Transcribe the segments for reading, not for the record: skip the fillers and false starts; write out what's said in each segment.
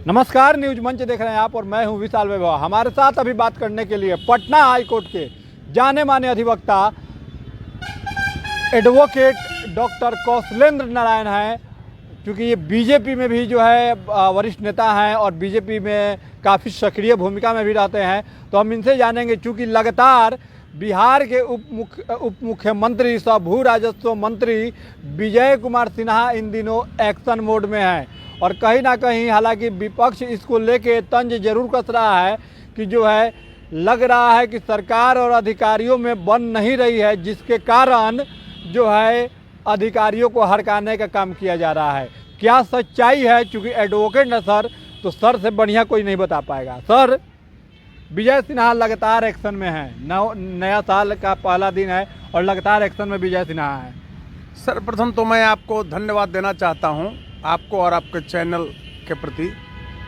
नमस्कार, न्यूज मंच देख रहे हैं आप और मैं हूं विशाल वैभव। हमारे साथ अभी बात करने के लिए पटना हाई कोर्ट के जाने माने अधिवक्ता एडवोकेट डॉक्टर कौशलेंद्र नारायण हैं। क्योंकि ये बीजेपी में भी जो है वरिष्ठ नेता हैं और बीजेपी में काफ़ी सक्रिय भूमिका में भी रहते हैं, तो हम इनसे जानेंगे। चूँकि लगातार बिहार के उप मुख्यमंत्री सह भू राजस्व मंत्री विजय कुमार सिन्हा इन दिनों एक्शन मोड में हैं और कहीं ना कहीं हालांकि विपक्ष इसको लेके तंज जरूर कस रहा है कि जो है लग रहा है कि सरकार और अधिकारियों में बन नहीं रही है, जिसके कारण जो है अधिकारियों को हड़काने का काम किया जा रहा है। क्या सच्चाई है? चूँकि एडवोकेट है सर, तो सर से बढ़िया कोई नहीं बता पाएगा। सर, विजय सिन्हा लगातार एक्शन में है, नया साल का पहला दिन है और लगातार एक्शन में विजय सिन्हा है। सर, प्रथम तो मैं आपको धन्यवाद देना चाहता हूं, आपको और आपके चैनल के प्रति,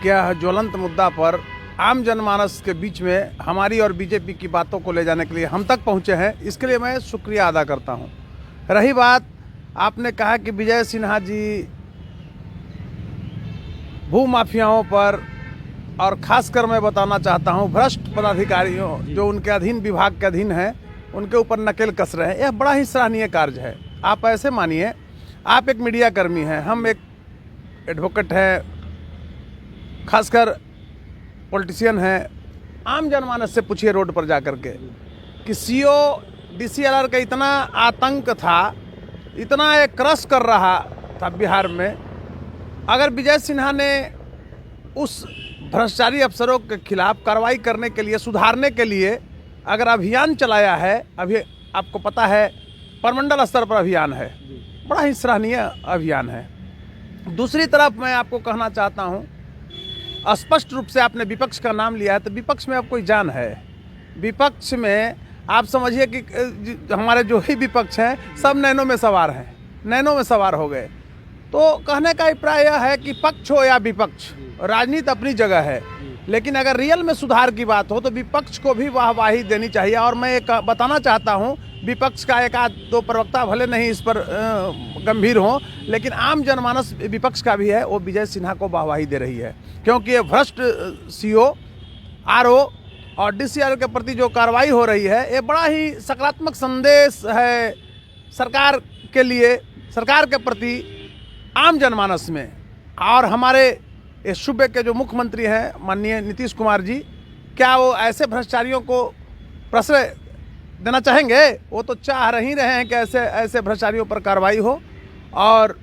क्या ज्वलंत मुद्दा पर आम जनमानस के बीच में हमारी और बीजेपी की बातों को ले जाने के लिए हम तक पहुंचे हैं, इसके लिए मैं शुक्रिया अदा करता हूं। रही बात, आपने कहा कि विजय सिन्हा जी भू माफियाओं पर, और खासकर मैं बताना चाहता हूं भ्रष्ट पदाधिकारियों जो उनके अधीन विभाग के अधीन हैं, उनके ऊपर नकेल कस रहे हैं। यह बड़ा ही सराहनीय कार्य है। आप ऐसे मानिए, आप एक मीडिया कर्मी हैं, हम एक एडवोकेट है, खासकर पॉलिटिशियन है। आम जनमानस से पूछिए रोड पर जाकर के कि सीओ डीसीएलआर का इतना आतंक था, इतना एक क्रश कर रहा था बिहार में। अगर विजय सिन्हा ने उस भ्रष्टाचारी अफसरों के खिलाफ कार्रवाई करने के लिए, सुधारने के लिए अगर अभियान चलाया है, अभी आपको पता है परमंडल स्तर पर अभियान है, बड़ा ही सराहनीय अभियान है। दूसरी तरफ मैं आपको कहना चाहता हूं, स्पष्ट रूप से आपने विपक्ष का नाम लिया है, तो विपक्ष में अब कोई जान है? विपक्ष में आप समझिए कि हमारे जो ही विपक्ष हैं सब नैनो में सवार हैं, नैनो में सवार हो गए। तो कहने का अभिप्राय यह है कि पक्ष हो या विपक्ष, राजनीति अपनी जगह है, लेकिन अगर रियल में सुधार की बात हो तो विपक्ष को भी वाहवाही देनी चाहिए। और मैं एक बताना चाहता हूं, विपक्ष का एक आध दो प्रवक्ता भले नहीं इस पर गंभीर हों, लेकिन आम जनमानस विपक्ष का भी है, वो विजय सिन्हा को वाहवाही दे रही है। क्योंकि ये भ्रष्ट सीओ, आरओ और डीसीआर के प्रति जो कार्रवाई हो रही है, ये बड़ा ही सकारात्मक संदेश है सरकार के लिए, सरकार के प्रति आम जनमानस में। और हमारे इस सूबे के जो मुख्यमंत्री हैं माननीय नीतीश कुमार जी, क्या वो ऐसे भ्रष्टाचारियों को प्रश्रय देना चाहेंगे? वो तो चाह ही रहे हैं कि ऐसे भ्रष्टाचारियों पर कार्रवाई हो और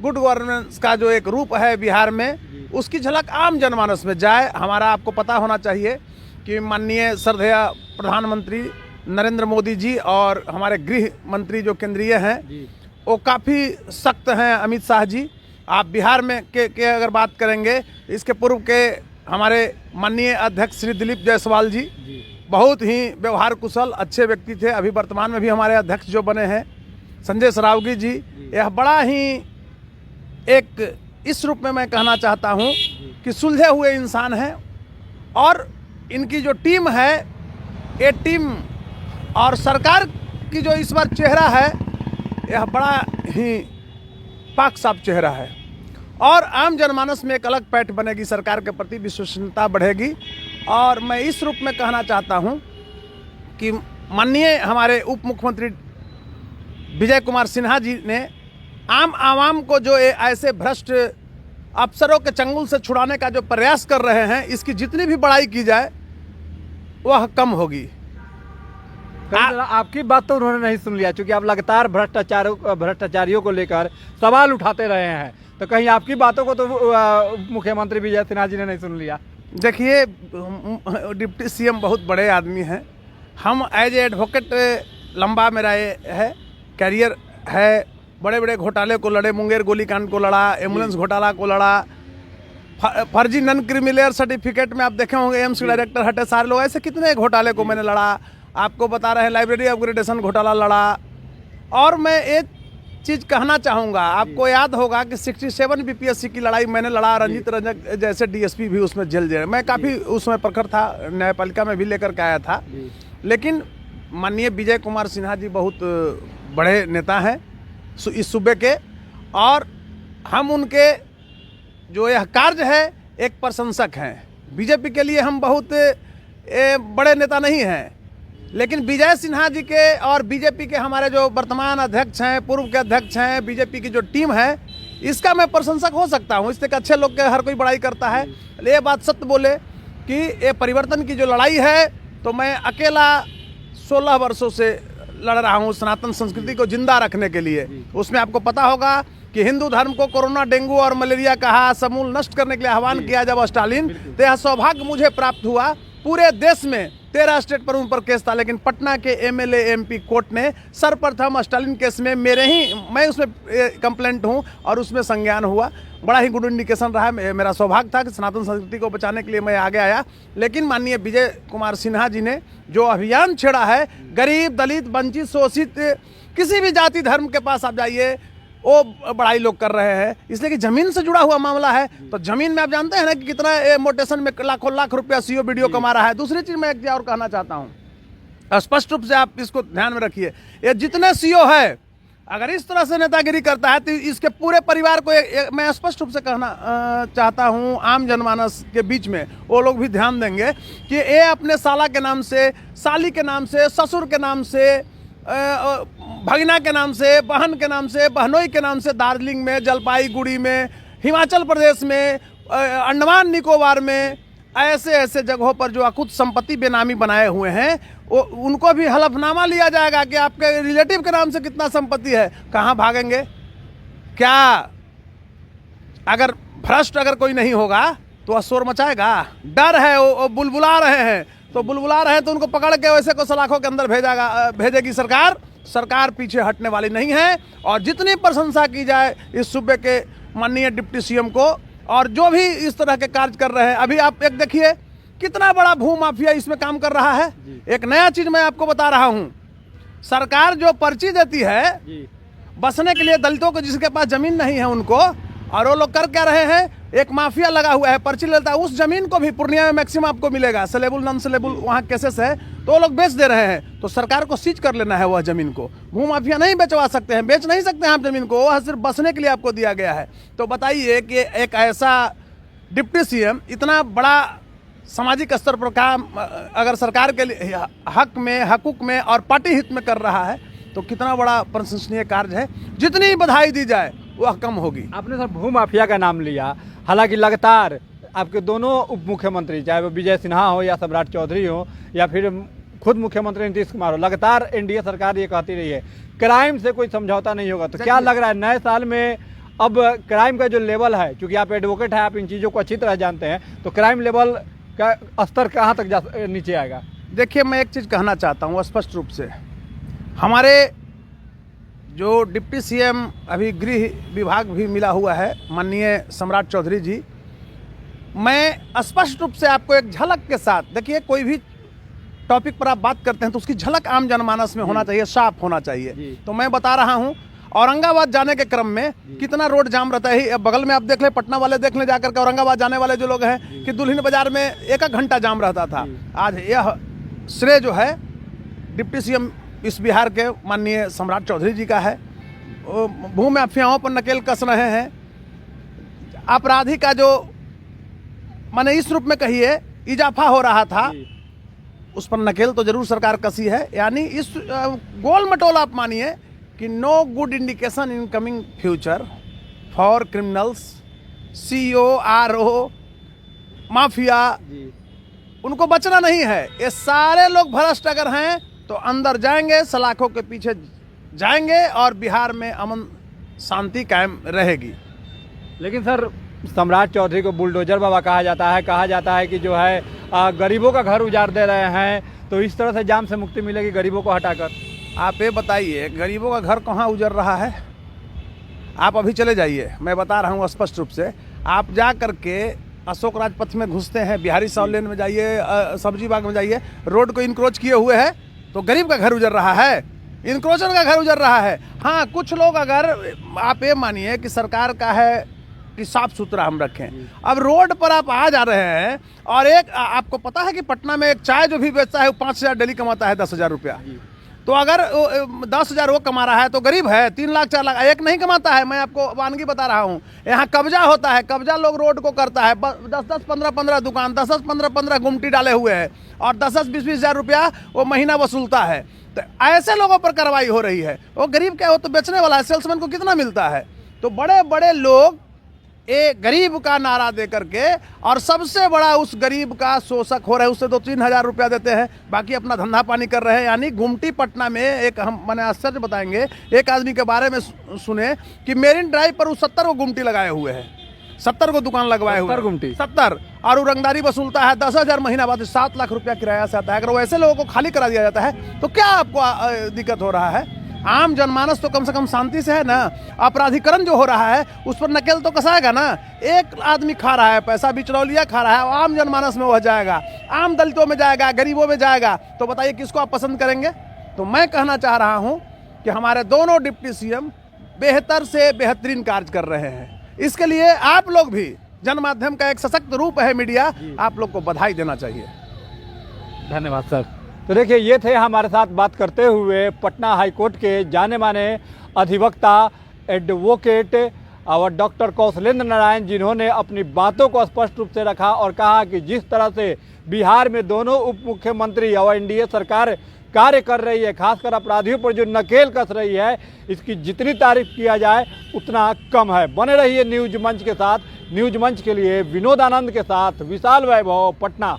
गुड गवर्नेंस का जो एक रूप है बिहार में, उसकी झलक आम जनमानस में जाए। हमारा आपको पता होना चाहिए कि माननीय श्रद्धेय प्रधानमंत्री नरेंद्र मोदी जी और हमारे गृह मंत्री जो केंद्रीय हैं, वो काफ़ी सख्त हैं, अमित शाह जी। आप बिहार में के अगर बात करेंगे, इसके पूर्व के हमारे माननीय अध्यक्ष श्री दिलीप जायसवाल जी बहुत ही व्यवहार कुशल अच्छे व्यक्ति थे। अभी वर्तमान में भी हमारे अध्यक्ष जो बने हैं संजय सरावगी जी, यह बड़ा ही एक इस रूप में मैं कहना चाहता हूं कि सुलझे हुए इंसान हैं। और इनकी जो टीम है, ये टीम और सरकार की जो इस बार चेहरा है, यह बड़ा ही पाक साफ चेहरा है और आम जनमानस में एक अलग पैठ बनेगी, सरकार के प्रति विश्वसनीयता बढ़ेगी। और मैं इस रूप में कहना चाहता हूं कि माननीय हमारे उप मुख्यमंत्री विजय कुमार सिन्हा जी ने आम आवाम को जो ऐसे भ्रष्ट अफसरों के चंगुल से छुड़ाने का जो प्रयास कर रहे हैं, इसकी जितनी भी बड़ाई की जाए वह कम होगी। आपकी बात तो उन्होंने नहीं सुन लिया, क्योंकि आप लगातार भ्रष्टाचारियों को लेकर सवाल उठाते रहे हैं, तो कहीं आपकी बातों को तो मुख्यमंत्री विजय सिन्हा जी ने नहीं सुन लिया? देखिए, डिप्टी सीएम बहुत बड़े आदमी हैं। हम एज ए एडवोकेट, लंबा मेरा ये है कैरियर है, बड़े बड़े घोटाले को लड़े, मुंगेर गोलीकांड को लड़ा, एम्बुलेंस घोटाला को लड़ा, फर्जी नन क्रिमिनल सर्टिफिकेट में आप देखे होंगे एम्स डायरेक्टर हटे, सारे लोग, ऐसे कितने घोटाले को मैंने लड़ा। आपको बता रहे हैं लाइब्रेरी अपग्रेडेशन घोटाला लड़ा। और मैं एक चीज़ कहना चाहूँगा, आपको याद होगा कि 67 बीपीएससी की लड़ाई मैंने लड़ा, रंजित रंजक जैसे डीएसपी भी उसमें जेल गए। मैं काफ़ी उसमें प्रखर था, न्यायपालिका में भी लेकर के आया था। लेकिन माननीय विजय कुमार सिन्हा जी बहुत बड़े नेता हैं इस सूबे के, और हम उनके जो यह कार्य है एक प्रशंसक हैं। बीजेपी के लिए हम बहुत बड़े नेता नहीं हैं, लेकिन विजय सिन्हा जी के और बीजेपी के हमारे जो वर्तमान अध्यक्ष हैं, पूर्व के अध्यक्ष हैं, बीजेपी की जो टीम है, इसका मैं प्रशंसक हो सकता हूँ। इससे अच्छे लोग के हर कोई बड़ाई करता है। ये बात सत्य बोले कि ये परिवर्तन की जो लड़ाई है, तो मैं अकेला 16 वर्षों से लड़ रहा हूँ सनातन संस्कृति को जिंदा रखने के लिए। उसमें आपको पता होगा कि हिंदू धर्म को कोरोना, डेंगू और मलेरिया कहा, समूल नष्ट करने के लिए आह्वान किया जब स्टालिन, तो यह सौभाग्य मुझे प्राप्त हुआ। पूरे देश में 13 स्टेट पर उन पर केस था, लेकिन पटना के एमएलए एमपी कोर्ट ने सर्वप्रथम स्टालिन केस में मैं उसमें कंप्लेंट हूं और उसमें संज्ञान हुआ। बड़ा ही गुड इंडिकेशन रहा है। मेरा सौभाग्य था कि सनातन संस्कृति को बचाने के लिए मैं आगे आया। लेकिन माननीय विजय कुमार सिन्हा जी ने जो अभियान छेड़ा है, गरीब, दलित, वंचित, शोषित, किसी भी जाति धर्म के पास आप जाइए, वो बड़ाई लोग कर रहे हैं, इसलिए कि जमीन से जुड़ा हुआ मामला है। तो जमीन में आप जानते हैं ना कि कितना मोटेशन में लाखों लाख रुपया सीओ वीडियो कमा रहा है। दूसरी चीज मैं एक और कहना चाहता हूं, स्पष्ट रूप से आप इसको ध्यान में रखिए, ये जितने सीओ है, अगर इस तरह से नेतागिरी करता है तो इसके पूरे परिवार को मैं स्पष्ट रूप से कहना चाहता हूं आम जनमानस के बीच में, वो लोग भी ध्यान देंगे कि ये अपने साला के नाम से, साली के नाम से, ससुर के नाम से, भगना के नाम से, बहन के नाम से, बहनोई के नाम से दार्जिलिंग में, जलपाईगुड़ी में, हिमाचल प्रदेश में, अंडमान निकोबार में, ऐसे ऐसे जगहों पर जो अकुत संपत्ति बेनामी बनाए हुए हैं, वो उनको भी हलफनामा लिया जाएगा कि आपके रिलेटिव के नाम से कितना संपत्ति है। कहाँ भागेंगे? क्या अगर भ्रष्ट अगर कोई नहीं होगा तो वह शोर मचाएगा? डर है, वो बुलबुला रहे हैं, तो बुलबुला रहे हैं तो उनको पकड़ के वैसे को सलाखों के अंदर भेजेगी सरकार। सरकार पीछे हटने वाली नहीं है। और जितनी प्रशंसा की जाए इस सूबे के माननीय डिप्टी सीएम को, और जो भी इस तरह के कार्य कर रहे हैं, अभी आप एक देखिए कितना बड़ा भू माफिया इसमें काम कर रहा है। एक नया चीज मैं आपको बता रहा हूं, सरकार जो पर्ची देती है बसने के लिए दलितों को, जिसके पास जमीन नहीं है उनको, और वो लोग कर क्या रहे हैं, एक माफिया लगा हुआ है, पर्ची लेता है, उस जमीन को भी पूर्णिया में मैक्सिमम आपको मिलेगा, सेलेबल नॉन सेलेबल वहाँ केसेस है, तो वो लोग बेच दे रहे हैं। तो सरकार को सीज कर लेना है वह जमीन को। भू माफिया नहीं बेचवा सकते हैं, बेच नहीं सकते हैं आप जमीन को, वह सिर्फ बसने के लिए आपको दिया गया है। तो बताइए कि एक ऐसा डिप्टी सीएम इतना बड़ा सामाजिक स्तर पर काम अगर सरकार के लिए हक में, हकूक में और पार्टी हित में कर रहा है, तो कितना बड़ा प्रशंसनीय कार्य है। जितनी बधाई दी जाए वह कम होगी। आपने सर भू माफिया का नाम लिया, हालांकि लगातार आपके दोनों उप मुख्यमंत्री, चाहे वो विजय सिन्हा हो या सम्राट चौधरी हो या फिर खुद मुख्यमंत्री नीतीश कुमार हो, लगातार एनडीए सरकार ये कहती रही है क्राइम से कोई समझौता नहीं होगा। तो क्या लग रहा है नए साल में अब क्राइम का जो लेवल है, क्योंकि आप एडवोकेट हैं, आप इन चीज़ों को अच्छी तरह जानते हैं, तो क्राइम लेवल का स्तर कहाँ तक नीचे आएगा? देखिए, मैं एक चीज़ कहना चाहता हूँ स्पष्ट रूप से, हमारे जो डिप्टी सीएम अभी गृह विभाग भी मिला हुआ है माननीय सम्राट चौधरी जी, मैं स्पष्ट रूप से आपको एक झलक के साथ, देखिए कोई भी टॉपिक पर आप बात करते हैं तो उसकी झलक आम जनमानस में होना चाहिए, साफ होना चाहिए। तो मैं बता रहा हूं, औरंगाबाद जाने के क्रम में कितना रोड जाम रहता है। बगल में आप देख लें, पटना वाले देख लें जाकर के, औरंगाबाद जाने वाले जो लोग हैं कि दुल्हिन बाजार में एक घंटा जाम रहता था। आज यह श्रेय जो है डिप्टी सीएम इस बिहार के माननीय सम्राट चौधरी जी का है। भू माफियाओं पर नकेल कस रहे हैं। अपराधी का जो माने इस रूप में कहिए इजाफा हो रहा था, उस पर नकेल तो जरूर सरकार कसी है। यानी इस गोल मटोल आप मानिए कि no good indication in coming future for criminals, CO, RO, mafia, उनको बचना नहीं है। ये सारे लोग भ्रष्ट अगर हैं तो अंदर जाएंगे, सलाखों के पीछे जाएंगे और बिहार में अमन शांति कायम रहेगी। लेकिन सर, सम्राट चौधरी को बुलडोजर बाबा कहा जाता है कि जो है गरीबों का घर उजाड़ दे रहे हैं, तो इस तरह से जाम से मुक्ति मिलेगी गरीबों को हटाकर। आप ये बताइए, गरीबों का घर कहाँ उजड़ रहा है? आप अभी चले जाइए, मैं बता रहा हूँ स्पष्ट रूप से, आप जा करके अशोक राजपथ में घुसते हैं, बिहारी साउथ लेन में जाइए, सब्जी बाग में जाइए, रोड को इंक्रोच किए हुए है, तो गरीब का घर उजड़ रहा है, इंक्रोचर का घर उजड़ रहा है। हाँ, कुछ लोग अगर आप ये मानिए कि सरकार का है कि साफ सुथरा हम रखें, अब रोड पर आप आ जा रहे हैं और एक आपको पता है कि पटना में एक चाय जो भी बेचता है वो 5,000 डेली कमाता है, 10,000 रुपया। तो अगर 10,000 वो कमा रहा है तो गरीब है, 3 लाख 4 लाख एक नहीं कमाता है। मैं आपको वानगी बता रहा हूँ, यहाँ कब्जा होता है, कब्जा लोग रोड को करता है, 10-10 15-15 दुकान, 10-10 15-15 गुमटी डाले हुए हैं और 10-10 20-20 हज़ार रुपया वो महीना वसूलता है। तो ऐसे लोगों पर कार्रवाई हो रही है। वो गरीब क्या, वो तो बेचने वाला है, सेल्समैन को कितना मिलता है। तो बड़े बड़े लोग ये गरीब का नारा दे करके और सबसे बड़ा उस गरीब का शोषक हो रहे हैं, उससे 2-3 हज़ार रुपया देते हैं, बाकी अपना धंधा पानी कर रहे हैं। यानी गुमटी पटना में एक हम मैंने आश्चर्य बताएंगे, एक आदमी के बारे में सुने कि मेरिन ड्राइव पर वो 70 को गुमटी लगाए हुए हैं, 70 को दुकान लगवाए हुए 70 गुमटी 70, और वो रंगदारी वसूलता है 10,000 महीना बाद, 7 लाख रुपया किराया से आता है। अगर वैसे लोगों को खाली करा दिया जाता है तो क्या आपको दिक्कत हो रहा है? आम जनमानस तो कम से कम शांति से है ना। अपराधीकरण जो हो रहा है उस पर नकेल तो कसाएगा ना। एक आदमी खा रहा है पैसा, बिचौलिया खा रहा है, आम जनमानस में वह जाएगा, आम दलितों में जाएगा, गरीबों में जाएगा, तो बताइए किसको आप पसंद करेंगे? तो मैं कहना चाह रहा हूं कि हमारे दोनों डिप्टी सीएम बेहतर से बेहतरीन कार्य कर रहे हैं। इसके लिए आप लोग भी, जनमाध्यम का एक सशक्त रूप है मीडिया, आप लोग को बधाई देना चाहिए। धन्यवाद सर। तो देखिए, ये थे हमारे साथ बात करते हुए पटना हाईकोर्ट के जाने माने अधिवक्ता एडवोकेट और डॉक्टर कौशलेंद्र नारायण, जिन्होंने अपनी बातों को स्पष्ट रूप से रखा और कहा कि जिस तरह से बिहार में दोनों उप मुख्यमंत्री और एनडीए सरकार कार्य कर रही है, खासकर अपराधियों पर जो नकेल कस रही है, इसकी जितनी तारीफ किया जाए उतना कम है। बने रहिए न्यूज मंच के साथ। न्यूज मंच के लिए विनोद आनंद के साथ विशाल वैभव, पटना।